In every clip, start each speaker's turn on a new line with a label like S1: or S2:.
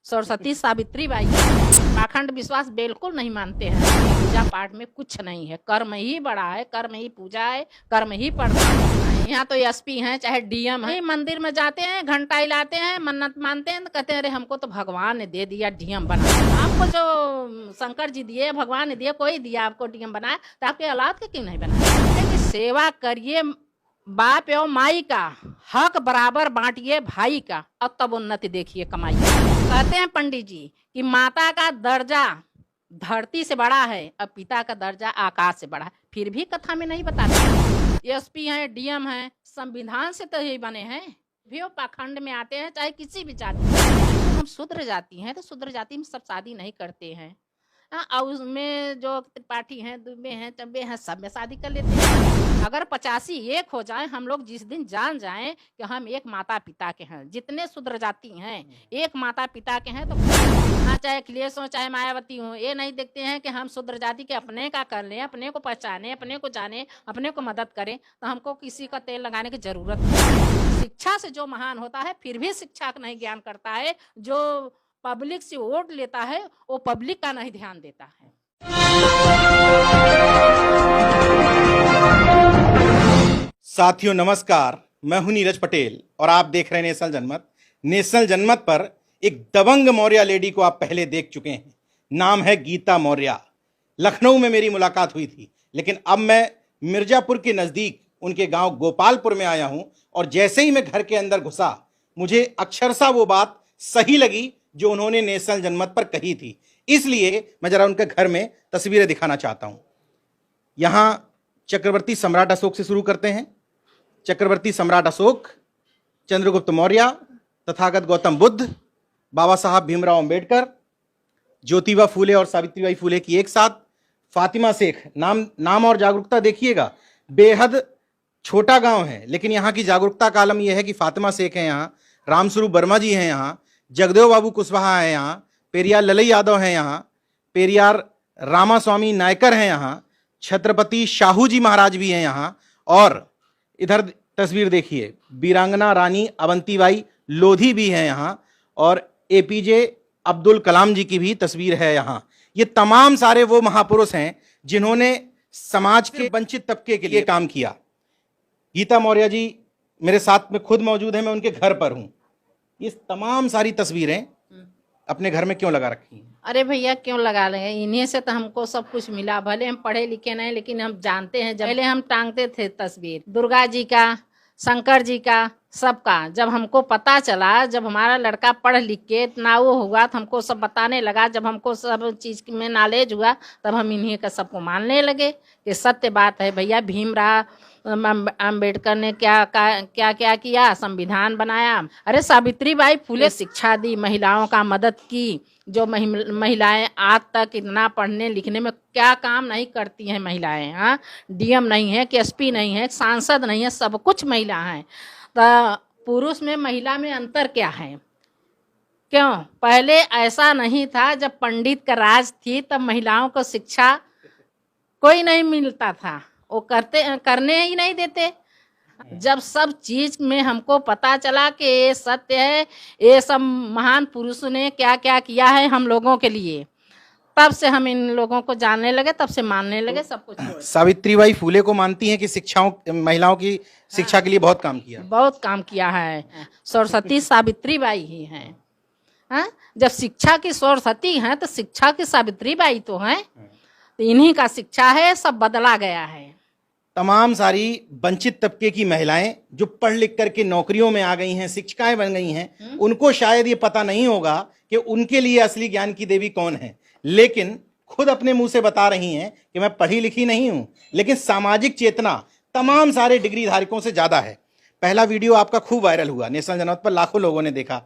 S1: Saraswati Savitri by पाखंड विश्वास बिल्कुल नहीं मानते हैं। पूजा पाठ में कुछ नहीं है, कर्म ही बड़ा है, कर्म ही पूजा है, कर्म ही पढ़ना है। यहाँ तो एसपी हैं चाहे डीएम है, मंदिर में जाते हैं, घंटा हिलाते हैं, मन्नत मानते हैं, तो कहते हैं अरे हमको तो भगवान ने दे दिया डीएम बना। आपको जो शंकर जी दिए, भगवान ने दिए, कोई दिया आपको डीएम बनाया, तो आपके औलाद के क्यों नहीं बनाया? सेवा करिए बाप एवं माई का, हक बराबर बांटिए भाई का, और तब उन्नति देखिए कमाई। कहते हैं पंडित जी कि माता का दर्जा धरती से बड़ा है और पिता का दर्जा आकाश से बड़ा है, फिर भी कथा में नहीं बताते। एसपी हैं, डीएम हैं, संविधान से तो यही बने हैं, भी वो पाखंड में आते हैं, चाहे किसी भी जाति। हम शूद्र जाति हैं तो शूद्र जाति में सब शादी नहीं करते हैं। और उसमें जो त्रिपाठी हैं, दुबे हैं, चब्बे हैं, सब में शादी कर लेते हैं। अगर 85 एक हो जाए, हम लोग जिस दिन जान जाएं कि हम एक माता पिता के हैं, जितने शूद्र जाति हैं एक माता पिता के हैं, तो हाँ चाहे अखिलेश हो चाहे मायावती हो, ये नहीं देखते हैं कि हम शूद्र जाति के अपने का कर लें, अपने को पहचाने, अपने को जाने, अपने को मदद करें, तो हमको किसी का तेल लगाने की जरूरत नहीं। शिक्षा से जो महान होता है फिर भी शिक्षा का नहीं ज्ञान करता है, जो पब्लिक से वोट लेता है वो पब्लिक का नहीं ध्यान देता है।
S2: साथियों नमस्कार, मैं हूं नीरज पटेल और आप देख रहे हैं नेशनल जनमत। नेशनल जनमत पर एक दबंग मौर्य लेडी को आप पहले देख चुके हैं, नाम है गीता मौर्य। लखनऊ में मेरी मुलाकात हुई थी, लेकिन अब मैं मिर्जापुर के नज़दीक उनके गांव गोपालपुर में आया हूं, और जैसे ही मैं घर के अंदर घुसा, मुझे अक्षरशः वो बात सही लगी जो उन्होंने नेशनल जनमत पर कही थी। इसलिए मैं जरा उनके घर में तस्वीरें दिखाना चाहता हूं। यहां चक्रवर्ती सम्राट अशोक से शुरू करते हैं। चक्रवर्ती सम्राट अशोक, चंद्रगुप्त मौर्य, तथागत गौतम बुद्ध, बाबा साहब भीमराव अंबेडकर, ज्योतिबा फूले और सावित्रीबाई फूले की एक साथ, फातिमा शेख। नाम और जागरूकता देखिएगा, बेहद छोटा गांव है, लेकिन यहाँ की जागरूकता का आलम यह है कि फातिमा शेख है यहाँ, रामस्वरूप वर्मा जी हैं यहाँ, जगदेव बाबू कुशवाहा है यहाँ, पेरियार ललई यादव हैं यहाँ, पेरियार रामास्वामी नायकर हैं यहाँ, छत्रपति शाहू जी महाराज भी हैं यहाँ, और इधर तस्वीर देखिए, वीरांगना रानी अवंतीबाई लोधी भी हैं यहाँ, और एपीजे अब्दुल कलाम जी की भी तस्वीर है यहाँ। ये तमाम सारे वो महापुरुष हैं जिन्होंने समाज के वंचित तबके के लिए काम किया। गीता मौर्य जी मेरे साथ में खुद मौजूद हैं, मैं उनके घर पर हूँ। ये तमाम सारी तस्वीरें अपने घर में क्यों लगा रखी हैं?
S1: अरे भैया क्यों लगा रहे हैं, इन्हीं से तो हमको सब कुछ मिला। भले हम पढ़े लिखे नहीं, लेकिन हम जानते हैं। जब पहले हम टांगते थे तस्वीर दुर्गा जी का, शंकर जी का, सबका। जब हमको पता चला, जब हमारा लड़का पढ़ लिख के इतना वो हुआ, तो हमको सब बताने लगा। जब हमको सब चीज़ में नॉलेज हुआ, तब हम इन्हीं का सबको मानने लगे कि सत्य बात है। भैया भीमराव अंबेडकर ने क्या क्या किया, संविधान बनाया। अरे सावित्रीबाई फूले शिक्षा दी, महिलाओं का मदद की। जो महिलाएं आज तक इतना पढ़ने लिखने में क्या काम नहीं करती हैं महिलाएं। हाँ, डीएम नहीं है, एसपी नहीं है, सांसद नहीं है, सब कुछ महिला हैं। तो पुरुष में महिला में अंतर क्या है? क्यों? पहले ऐसा नहीं था। जब पंडित का राज थी तब महिलाओं को शिक्षा कोई नहीं मिलता था, वो करने ही नहीं देते। जब सब चीज में हमको पता चला कि ये सत्य है, ये सब महान पुरुषों ने क्या क्या किया है हम लोगों के लिए, तब से हम इन लोगों को जानने लगे, तब से मानने लगे सब कुछ।
S2: सावित्रीबाई फूले को मानती हैं कि महिलाओं की शिक्षा के लिए बहुत काम किया?
S1: बहुत काम किया है। सरस्वती सावित्रीबाई ही हैं। हाँ, जब शिक्षा की सरस्वती हैं तो शिक्षा की सावित्रीबाई तो हैं। तो इन्हीं का शिक्षा है, सब बदला गया है।
S2: तमाम सारी वंचित तबके की महिलाएं जो पढ़ लिख करके नौकरियों में आ गई हैं, शिक्षिकाएं बन गई हैं, उनको शायद ये पता नहीं होगा कि उनके लिए असली ज्ञान की देवी कौन है, लेकिन खुद अपने मुंह से बता रही हैं कि मैं पढ़ी लिखी नहीं हूं, लेकिन सामाजिक चेतना तमाम सारे डिग्री धारकों से ज्यादा है। पहला वीडियो आपका खूब वायरल हुआ, नेशनल जनमत पर लाखों लोगों ने देखा।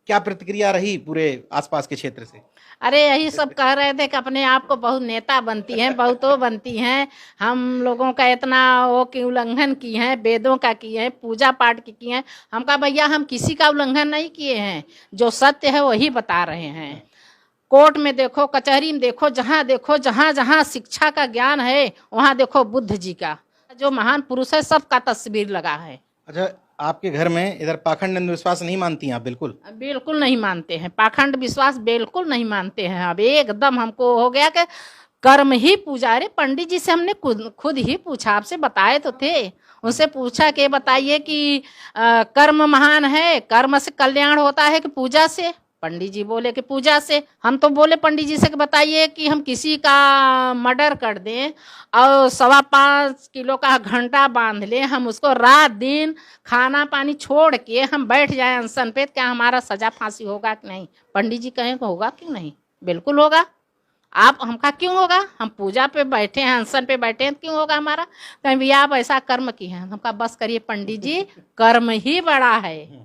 S2: क्या प्रतिक्रिया रही पूरे आसपास के क्षेत्र से?
S1: अरे यही सब कह रहे थे कि अपने आप को बहुत नेता बनती हैं, बहुत वो बनती हैं, हम लोगों का इतना वो की उल्लंघन की हैं, वेदों का किए हैं, पूजा पाठ की किए हैं। हम कहा भैया हम किसी का उल्लंघन नहीं किए हैं, जो सत्य है वही बता रहे हैं। कोर्ट में देखो, कचहरी में देखो, जहाँ जहाँ शिक्षा का ज्ञान है वहाँ देखो बुद्ध जी का, जो महान पुरुष है, सबका तस्वीर लगा है।
S2: अच्छा, आपके घर में इधर पाखंड अंधविश्वास नहीं मानती हैं आप? बिल्कुल
S1: बिल्कुल नहीं मानते हैं, पाखंड विश्वास बिल्कुल नहीं मानते हैं। अब एकदम हमको हो गया कि कर्म ही पूजा। अरे पंडित जी से हमने खुद ही पूछा, आपसे बताए तो थे, उनसे पूछा कि बताइए कि कर्म महान है, कर्म से कल्याण होता है कि पूजा से? पंडित जी बोले कि पूजा से। हम तो बोले पंडित जी से कि बताइए कि हम किसी का मर्डर कर दें और 5.25 किलो का घंटा बांध लें, हम उसको रात दिन खाना पानी छोड़ के हम बैठ जाए अनशन पे, क्या हमारा सजा फांसी होगा कि नहीं? पंडित जी कहें कि होगा क्यों नहीं, बिल्कुल होगा। आप हमका क्यों होगा? हम पूजा पे बैठे हैं, अनशन पे बैठे हैं, क्यों होगा हमारा? कहीं भैया आप ऐसा कर्म किए हैं। हमका बस करिए पंडित जी, कर्म ही बड़ा है,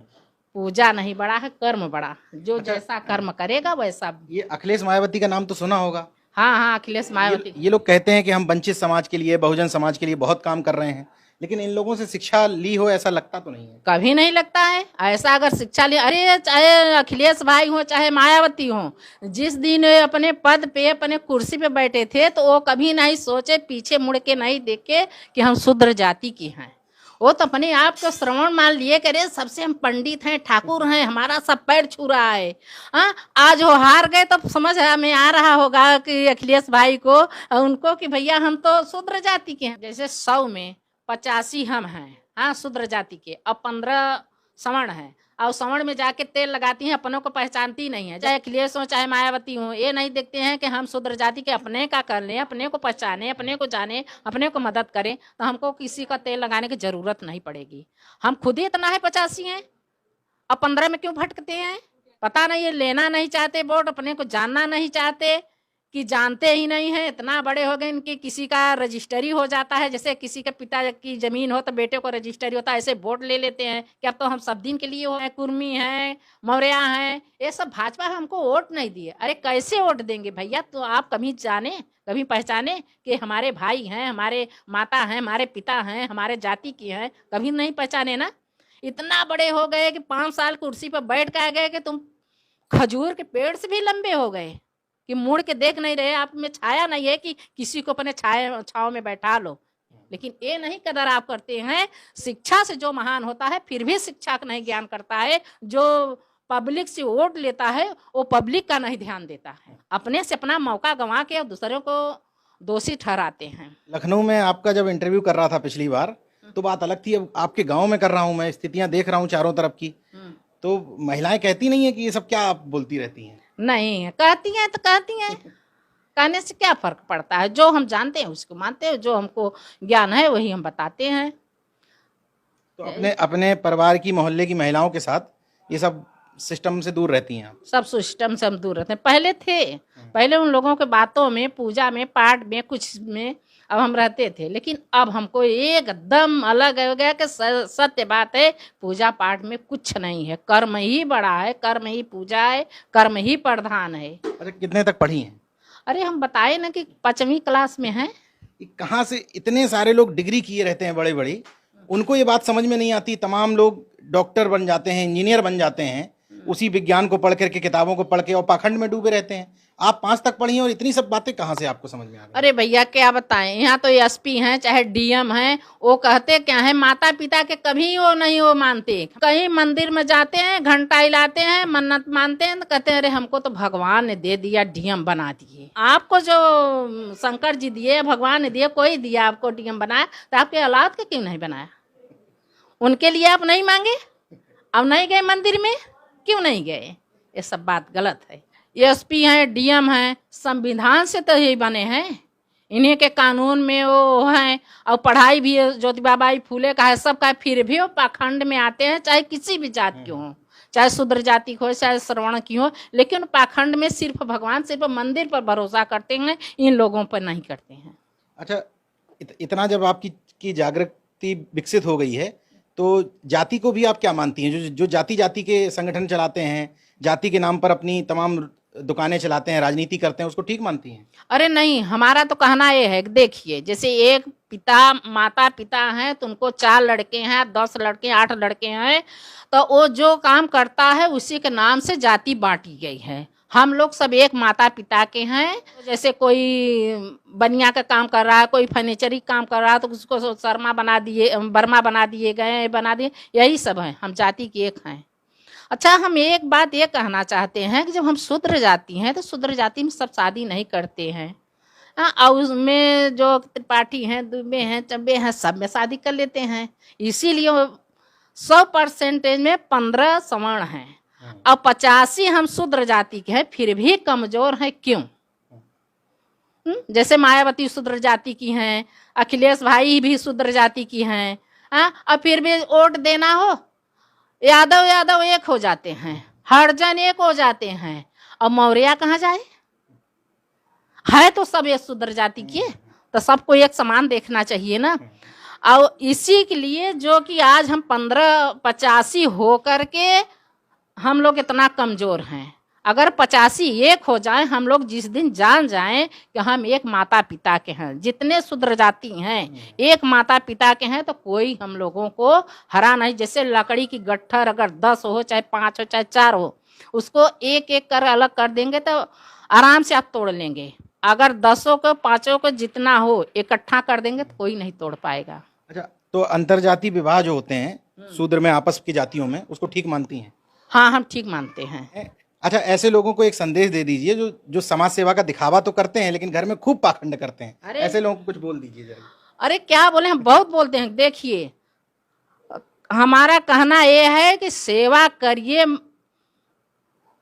S1: पूजा नहीं बड़ा है, कर्म बड़ा। जो जैसा कर्म करेगा वैसा।
S2: ये अखिलेश मायावती का नाम तो सुना होगा।
S1: हाँ हाँ, अखिलेश मायावती।
S2: ये लोग कहते हैं कि हम वंचित समाज के लिए, बहुजन समाज के लिए बहुत काम कर रहे हैं, लेकिन इन लोगों से शिक्षा ली हो ऐसा लगता तो नहीं है।
S1: कभी नहीं लगता है ऐसा। अगर शिक्षा ले, अरे चाहे अखिलेश भाई हो चाहे मायावती हो, जिस दिन अपने पद पे अपने कुर्सी पे बैठे थे तो वो कभी नहीं सोचे, पीछे मुड़ के नहीं देखे कि हम शूद्र जाति की हैं। वो तो अपने आप को श्रवण मान लिए करे सबसे हम पंडित हैं, ठाकुर हैं, हमारा सब पैर छू रहा है। हाँ, आज वो हार गए तो समझ में आ रहा होगा कि अखिलेश भाई को, उनको, कि भैया हम तो शूद्र जाति के हैं। जैसे 100 में 85 हम हैं, हाँ, शूद्र जाति के, अब 15 सवर्ण हैं, और सवर्ण में जाके तेल लगाती हैं, अपनों को पहचानती नहीं है। चाहे अखिलेश हो चाहे मायावती हो, ये नहीं देखते हैं कि हम शूद्र जाति के, अपने का कर लें, अपने को पहचाने, अपने को जाने, अपने को मदद करें, तो हमको किसी का तेल लगाने की जरूरत नहीं पड़ेगी। हम खुद ही इतना है 85 हैं, अब 15 में क्यों भटकते हैं? पता नहीं, ये लेना नहीं चाहते वोट, अपने को जानना नहीं चाहते, कि जानते ही नहीं है। इतना बड़े हो गए इनकी, किसी का रजिस्ट्री हो जाता है, जैसे किसी के पिता की जमीन हो तो बेटे को रजिस्ट्री होता है, ऐसे वोट ले लेते हैं कि अब तो हम सब दिन के लिए हो, कुर्मी हैं, मौर्या हैं, ये सब भाजपा हमको वोट नहीं दिए। अरे कैसे वोट देंगे भैया? तो आप कभी जाने, कभी पहचाने कि हमारे भाई हैं, हमारे माता हैं, हमारे पिता हैं, हमारे जाति की हैं? कभी नहीं पहचाने ना। इतना बड़े हो गए कि 5 साल कुर्सी पर बैठ के आ गए कि तुम खजूर के पेड़ से भी लंबे हो गए, कि मुड़ के देख नहीं रहे, आप में छाया नहीं है कि किसी को अपने छाव में बैठा लो। लेकिन ये नहीं कदर आप करते हैं। शिक्षा से जो महान होता है फिर भी शिक्षा का नहीं ज्ञान करता है, जो पब्लिक से वोट लेता है वो पब्लिक का नहीं ध्यान देता है, अपने से अपना मौका गंवा के और दूसरों को दोषी ठहराते हैं।
S2: लखनऊ में आपका जब इंटरव्यू कर रहा था पिछली बार तो बात अलग थी, अब आपके गांव में कर रहा हूं, मैं स्थितियां देख रहा हूं चारों तरफ की, तो महिलाएं कहती नहीं है कि ये सब क्या आप बोलती रहती हैं?
S1: नहीं, कहती हैं तो कहती हैं, कहने से क्या फर्क पड़ता है? जो हम जानते हैं उसको मानते हैं, जो हमको ज्ञान है वही हम बताते हैं।
S2: तो अपने अपने परिवार की, मोहल्ले की महिलाओं के साथ ये सब सिस्टम से दूर रहती हैं आप?
S1: सब सिस्टम से हम दूर रहते हैं। पहले थे, पहले उन लोगों के बातों में, पूजा में, पाठ में, कुछ में अब हम रहते थे, लेकिन अब हमको एकदम अलग हो गया कि सत्य बात है, पूजा पाठ में कुछ नहीं है, कर्म ही बड़ा है, कर्म ही पूजा है, कर्म ही प्रधान है।
S2: अच्छा, कितने तक पढ़ी हैं?
S1: अरे हम बताए ना कि 5वीं क्लास में हैं।
S2: कहाँ से इतने सारे लोग डिग्री किए रहते हैं बड़े बड़ी, उनको ये बात समझ में नहीं आती। तमाम लोग डॉक्टर बन जाते हैं, इंजीनियर बन जाते हैं उसी विज्ञान को पढ़ करके, किताबों को पढ़ के, और पाखंड में डूबे रहते हैं। आप 5 तक पढ़ी हैं और इतनी सब बातें कहाँ से आपको समझ में आ गई?
S1: अरे भैया क्या बताएं, यहाँ तो एसपी हैं चाहे डीएम हैं, वो कहते क्या है, माता पिता के कभी वो नहीं वो मानते। कहीं मंदिर में जाते हैं, घंटा हिलाते हैं, मन्नत मानते हैं, तो कहते हैं अरे हमको तो भगवान ने दे दिया, डीएम बना दिए। आपको जो शंकर जी दिए, भगवान ने दिए, कोई दिया आपको डीएम बनाया, तो आपके औलाद के क्यों नहीं बनाया? उनके लिए आप नहीं मांगे? अब नहीं गए मंदिर में, क्यों नहीं गए? ये सब बात गलत है। एसपी हैं, डीएम हैं, संविधान से तो यही बने हैं, इन्हीं के कानून में वो हैं, और पढ़ाई भी ज्योतिबा बाई फूले का है, सबका है, फिर भी वो पाखंड में आते हैं, चाहे किसी भी जात की हो, चाहे शूद्र जाति की हो, चाहे श्रवण की हो, लेकिन पाखंड में सिर्फ भगवान, सिर्फ मंदिर पर भरोसा करते हैं, इन लोगों पर नहीं करते हैं।
S2: अच्छा, इतना जब आपकी जागृति विकसित हो गई है तो जाति को भी आप क्या मानती हैं? जो जाति जाति के संगठन चलाते हैं, जाति के नाम पर अपनी तमाम दुकानें चलाते हैं, राजनीति करते हैं, उसको ठीक मानती हैं?
S1: अरे नहीं, हमारा तो कहना ये है कि देखिए, जैसे एक माता पिता हैं, तुमको 4 लड़के हैं, 10 लड़के, 8 लड़के हैं, तो वो जो काम करता है उसी के नाम से जाति बांटी गई है। हम लोग सब एक माता पिता के हैं। जैसे कोई बनिया का काम कर रहा है, कोई फर्नीचरी काम कर रहा है, तो उसको शर्मा बना दिए, वर्मा बना दिए गए, बना दिए, यही सब है। हम जाति के एक हैं। अच्छा, हम एक बात ये कहना चाहते हैं कि जब हम शूद्र जाति हैं तो शूद्र जाति में सब शादी नहीं करते हैं। और उसमें जो त्रिपाठी हैं, दुबे हैं, चंबे हैं, सब में शादी कर लेते हैं। इसीलिए 100% में 15 सवर्ण हैं और 85 हम शूद्र जाति के हैं, फिर भी कमजोर हैं। क्यों? जैसे मायावती शूद्र जाति की हैं, अखिलेश भाई भी शूद्र जाति की हैं, और फिर भी वोट देना हो, यादव एक हो जाते हैं, हरिजन एक हो जाते हैं, और मौर्य कहाँ जाए? है तो सब एक शूद्र जाति के, तो सबको एक समान देखना चाहिए ना। और इसी के लिए जो कि आज हम 15-85 हो करके हम लोग इतना कमजोर हैं। अगर 85 एक हो जाए, हम लोग जिस दिन जान जाएं कि हम एक माता पिता के हैं, जितने शूद्र जाति हैं एक माता पिता के हैं, तो कोई हम लोगों को हरा नहीं। जैसे लकड़ी की गट्ठर अगर 10 हो, चाहे 5 हो, चाहे 4 हो, उसको एक एक कर अलग कर देंगे तो आराम से आप तोड़ लेंगे। अगर 10 को 5 को जितना हो इकट्ठा कर देंगे तो कोई नहीं तोड़ पाएगा।
S2: अच्छा, तो अंतरजातीय विवाह जो होते हैं शूद्र में आपस की जातियों में, उसको ठीक मानती हैं?
S1: हाँ, हम ठीक मानते हैं।
S2: अच्छा, ऐसे लोगों को एक संदेश दे दीजिए जो समाज सेवा का दिखावा तो करते हैं लेकिन घर में खूब पाखंड करते हैं। ऐसे लोगों को कुछ बोल दीजिए जरा।
S1: अरे क्या बोले, हम बहुत बोलते हैं। देखिए, हमारा कहना यह है कि सेवा करिए,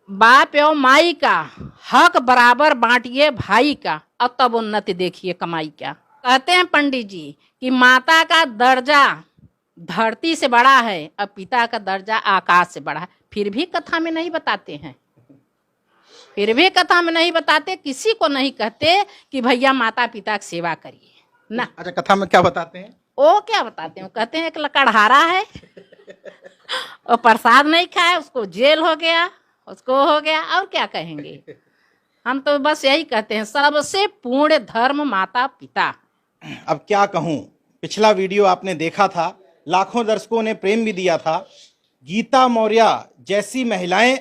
S1: बाप एवं माई का हक बराबर बांटिए भाई का, और तब उन्नति देखिए कमाई क्या। कहते हैं पंडित जी कि माता का दर्जा धरती से बड़ा है और पिता का दर्जा आकाश से बड़ा है। फिर भी कथा में नहीं बताते हैं, फिर भी कथा में नहीं बताते, किसी को नहीं कहते कि भैया माता पिता की सेवा करिए ना।
S2: अच्छा, कथा में क्या बताते हैं?
S1: वो क्या बताते हैं? कहते हैं एक लकड़हारा है, और प्रसाद नहीं खाए, उसको जेल हो गया, उसको हो गया, और क्या कहेंगे। हम तो बस यही कहते हैं, सबसे पूर्ण धर्म माता पिता।
S2: अब क्या कहूं, पिछला वीडियो आपने देखा था, लाखों दर्शकों ने प्रेम भी दिया था। गीता मौर्य जैसी महिलाएं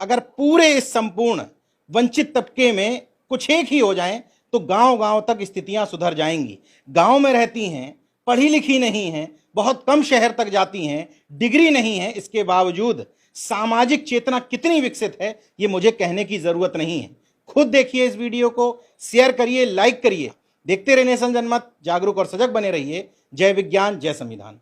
S2: अगर पूरे इस संपूर्ण वंचित तबके में कुछ एक ही हो जाएं तो गांव-गांव तक स्थितियां सुधर जाएंगी। गांव में रहती हैं, पढ़ी लिखी नहीं हैं, बहुत कम शहर तक जाती हैं, डिग्री नहीं है, इसके बावजूद सामाजिक चेतना कितनी विकसित है ये मुझे कहने की जरूरत नहीं है। खुद देखिए इस वीडियो को, शेयर करिए, लाइक करिए। देखते रहिए नेशन जनमत, जागरूक और सजग बने रहिए। जय विज्ञान, जय संविधान।